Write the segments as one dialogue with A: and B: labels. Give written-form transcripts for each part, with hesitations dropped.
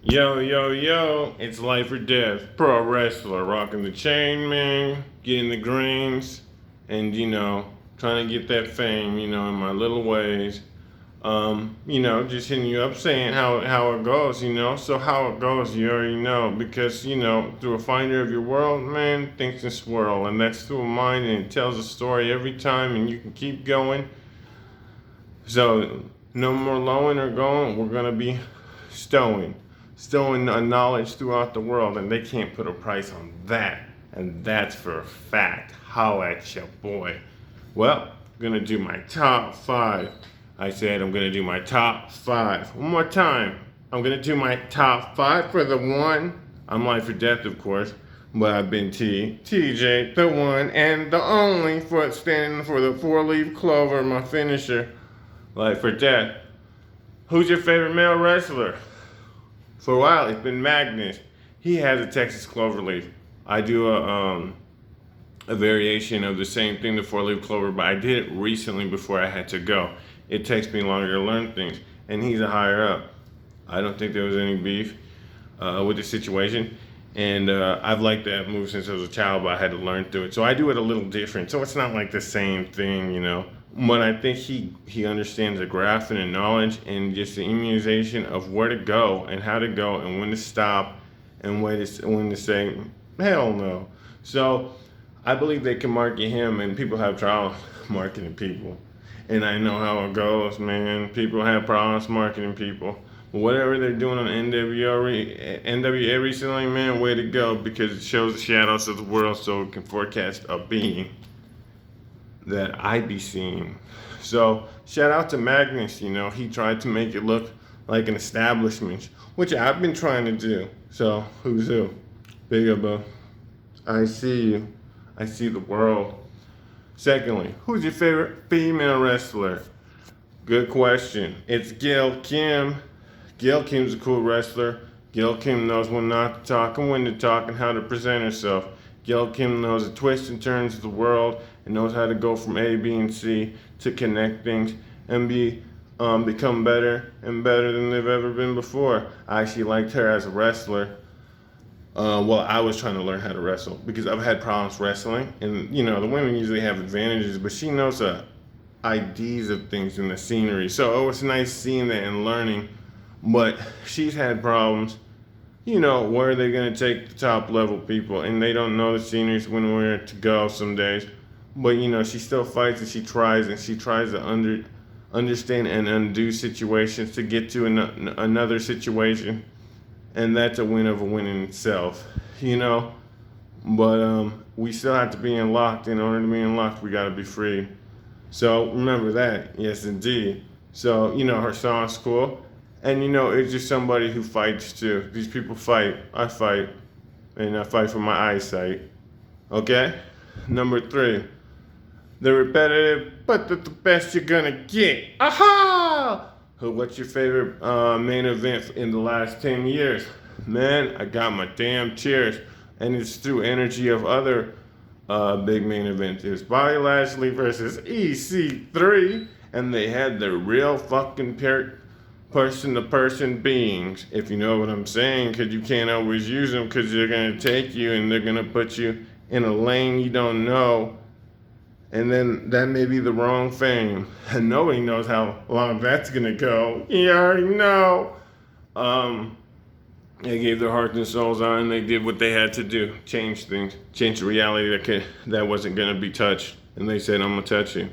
A: Yo, yo, yo, it's life or death. Pro wrestler, rocking the chain, man, getting the greens, and, trying to get that fame, in my little ways. Just hitting you up saying how it goes, So how it goes, you already know, because, through a finder of your world, man, things can swirl, and that's through a mind, and it tells a story every time, and you can keep going. So, no more lowing or going, we're going to be stowing knowledge throughout the world, and they can't put a price on that. And that's for a fact. How at your boy. Well, I'm gonna do my top five. I said I'm gonna do my top five. One more time. I'm gonna do my top five for the one. I'm life or death, of course, but I've been TJ, the one and the only, for standing for the four-leaf clover, my finisher. Life or death. Who's your favorite male wrestler? For a while, it's been Magnus. He has a Texas cloverleaf. I do a variation of the same thing, the four-leaf clover, but I did it recently before I had to go. It takes me longer to learn things, and he's a higher up. I don't think there was any beef with the situation, and I've liked that move since I was a child, but I had to learn through it. So I do it a little different. So it's not like the same thing. But I think he understands the graph and the knowledge and just the immunization of where to go and how to go and when to stop and when to say hell no. So I believe they can market him, and people have trouble marketing people. And I know how it goes, man. People have problems marketing people. But whatever they're doing on NWA recently, man, way to go, because it shows the shadows of the world so it can forecast a being that I be seeing. So shout out to Magnus, he tried to make it look like an establishment, which I've been trying to do. So who's who? Big up, I see you. I see the world. Secondly, who's your favorite female wrestler? Good question. It's Gail Kim. Gail Kim's a cool wrestler. Gail Kim knows when not to talk and when to talk and how to present herself. Gail Kim knows the twists and turns of the world and knows how to go from A, B, and C to connect things and become better and better than they've ever been before. I actually liked her as a wrestler. I was trying to learn how to wrestle because I've had problems wrestling, and the women usually have advantages, but she knows the IDs of things in the scenery. So it was nice seeing that and learning. But she's had problems. Where are they going to take the top level people? And they don't know the sceneries when where to go some days. But, she still fights and she tries to understand and undo situations to get to another situation. And that's a win of a win in itself. But we still have to be unlocked. In order to be unlocked, we got to be free. So remember that. Yes, indeed. So, her song's cool. And it's just somebody who fights too. These people fight. I fight. And I fight for my eyesight. Okay? Number 3. The repetitive, but the best you're gonna get. Aha! What's your favorite main event in the last 10 years? Man, I got my damn cheers. And it's through energy of other big main events. It was Bobby Lashley versus EC3. And they had the real fucking person-to-person beings, if you know what I'm saying, because you can't always use them because they're going to take you and they're going to put you in a lane you don't know, and then that may be the wrong fame, and nobody knows how long that's going to go. You already know. They gave their hearts and souls on, and they did what they had to do, change things, change the reality that wasn't going to be touched, and they said, I'm going to touch you.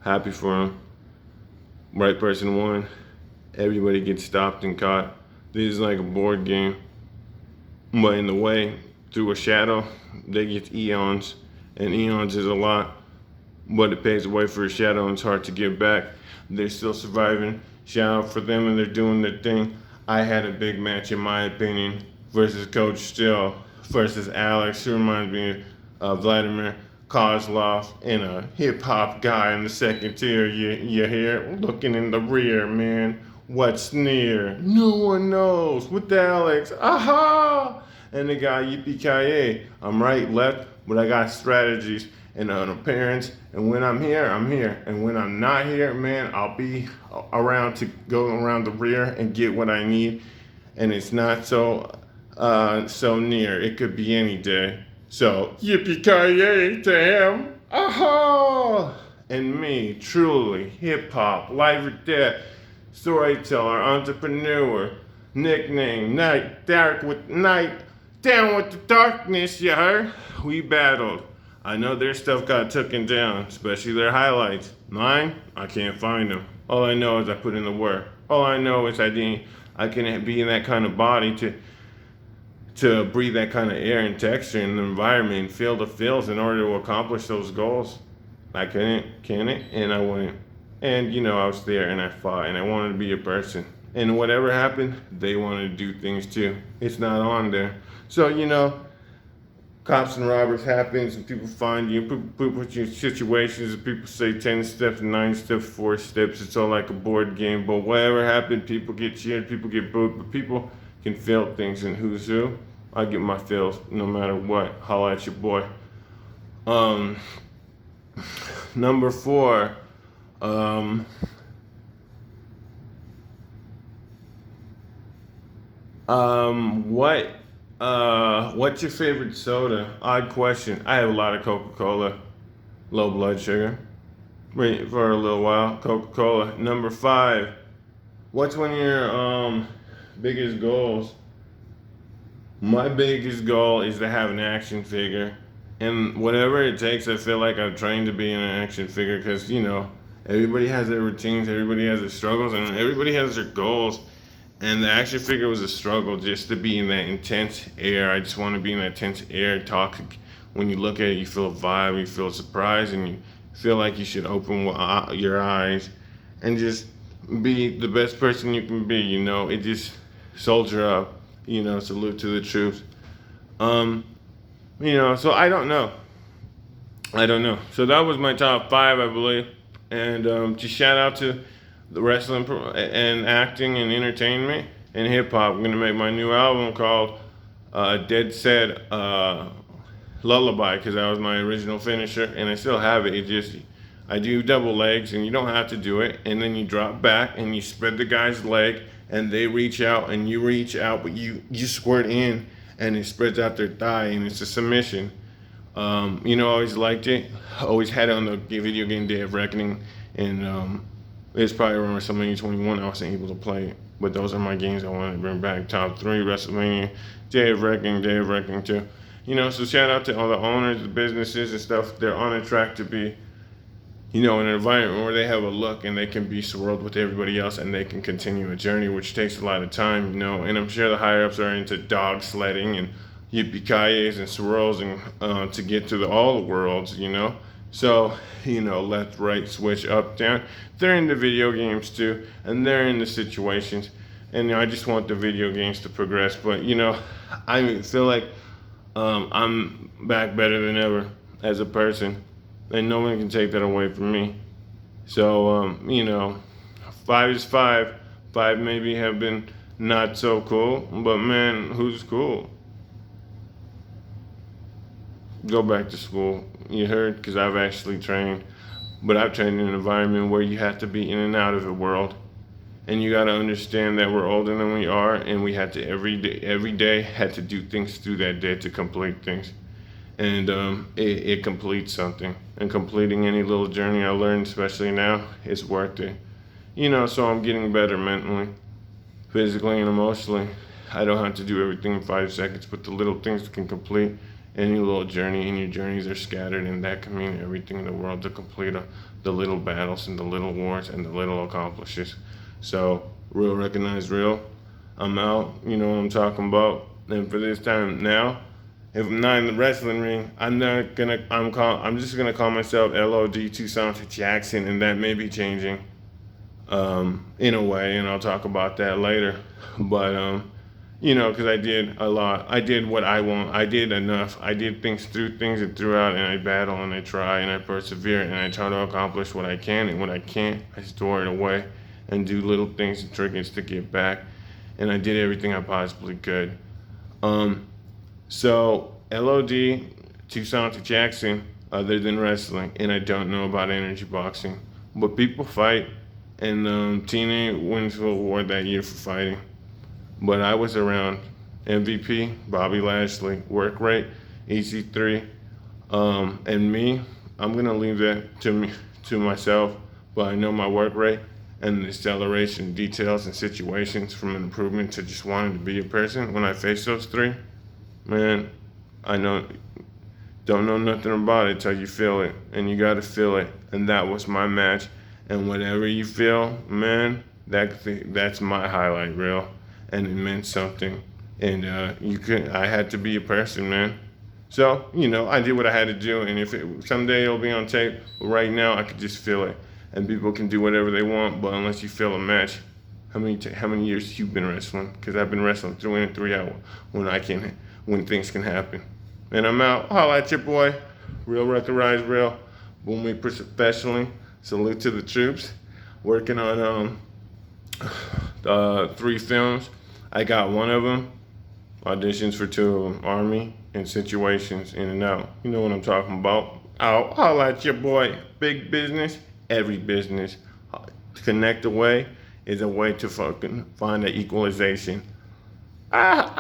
A: Happy for them. Right person won. Everybody gets stopped and caught. This is like a board game. But in the way, through a shadow, they get eons. And eons is a lot. But it pays the way for a shadow and it's hard to give back. They're still surviving. Shout out for them and they're doing their thing. I had a big match in my opinion versus Coach Still versus Alex, who reminds me of Vladimir Kozlov and a hip-hop guy in the second tier. You hear? Looking in the rear, man. What's near? No one knows. With Alex. Aha! And the guy, yippee-ki-yay. I'm right, left, but I got strategies and an appearance. And when I'm here, I'm here. And when I'm not here, man, I'll be around to go around the rear and get what I need. and it's not so near. It could be any day. So yippee-ki-yay to him. Aha! And me, truly, hip-hop, life or death, storyteller, entrepreneur, nickname, Night, Dark with Night, down with the darkness, you heard? We battled. I know their stuff got taken down, especially their highlights. Mine, I can't find them. All I know is I put in the work. All I know is I can be in that kind of body to breathe that kind of air and texture in the environment and feel the feels in order to accomplish those goals. I couldn't, can it? And I wouldn't. And I was there and I fought and I wanted to be a person. And whatever happened, they wanted to do things too. It's not on there. So, cops and robbers happens and people find you, people put you in situations and people say 10 steps, 9 steps, 4 steps. It's all like a board game. But whatever happened, people get cheered, people get booed, but people can feel things in who's who. I get my feels no matter what. Holla at your boy. Number 4. What's your favorite soda? Odd question. I have a lot of Coca-Cola. Low blood sugar. Wait for a little while. Coca-Cola. Number 5. What's one of your biggest goals? My biggest goal is to have an action figure. And whatever it takes, I feel like I've trained to be an action figure because, everybody has their routines, everybody has their struggles, and everybody has their goals. And the action figure was a struggle just to be in that intense air. I just want to be in that intense air, toxic. When you look at it, you feel a vibe, you feel surprised, and you feel like you should open your eyes and just be the best person you can be. It just soldier up. Salute to the troops. So I don't know. So that was my top 5, I believe. And just shout out to the wrestling and acting and entertainment and hip hop. I'm gonna make my new album called Dead Set Lullaby because that was my original finisher, and I still have it. I do double legs, and you don't have to do it. And then you drop back and you spread the guy's leg, and they reach out, and you reach out, but you squirt in, and it spreads out their thigh, and it's a submission. I always liked it. I always had it on the video game Day of Reckoning, and it's probably around WrestleMania 21 I wasn't able to play it. But those are my games I want to bring back. Top 3, WrestleMania, Day of Reckoning 2. So shout out to all the owners, the businesses and stuff. They're on a track to be, in an environment where they have a look and they can be swirled with everybody else and they can continue a journey, which takes a lot of time, And I'm sure the higher ups are into dog sledding and yippee-ki-yays and swirls and to get to all the worlds, So, left, right, switch, up, down. They're into video games too, and they're into situations. And I just want the video games to progress. But, I feel like I'm back better than ever as a person. And no one can take that away from me. So, 5 is 5. 5 maybe have been not so cool, but man, who's cool? Go back to school. You heard? Because I've actually trained. But I've trained in an environment where you have to be in and out of the world. And you got to understand that we're older than we are, and we had to every day had to do things through that day to complete things. And it completes something. And completing any little journey I learned, especially now, is worth it. So I'm getting better mentally, physically, and emotionally. I don't have to do everything in 5 seconds, but the little things can complete any little journey, and your journeys are scattered, and that can mean everything in the world to complete the little battles and the little wars and the little accomplishes. So, real recognize real. I'm out, you know what I'm talking about. And for this time now, if I'm not in the wrestling ring, I'm just gonna call myself LOD Tucson to Jackson, and that may be changing in a way, and I'll talk about that later. But because I did a lot. I did what I want. I did enough. I did things and throughout, and I battle and I try and I persevere and I try to accomplish what I can, and what I can't, I store it away and do little things and trinkets to get back. And I did everything I possibly could. So LOD, Tucson to Jackson, other than wrestling, and I don't know about energy boxing, but people fight, and TNA wins the award that year for fighting. But I was around MVP, Bobby Lashley, work rate, EC3, and me. I'm gonna leave that to myself, but I know my work rate and the acceleration, details, and situations from an improvement to just wanting to be a person. When I face those three, man, I know don't know nothing about it till you feel it, and you gotta feel it. And that was my match. And whatever you feel, man, that's my highlight reel, and it meant something. And I had to be a person, man. So I did what I had to do, and if someday it'll be on tape, but right now I could just feel it. And people can do whatever they want, but unless you feel a match, how many years you been wrestling? Because I've been wrestling 3 in and 3 out when things can happen. And I'm out. Holla at your boy. Real reckinize real. Boom me professionally. Salute to the troops. Working on 3 films. I got 1 of them. Auditions for 2 of them. Army and situations in and out. You know what I'm talking about. Out. Holla at your boy. Big business. Every business. Connect away is a way to fucking find an equalization. Ah,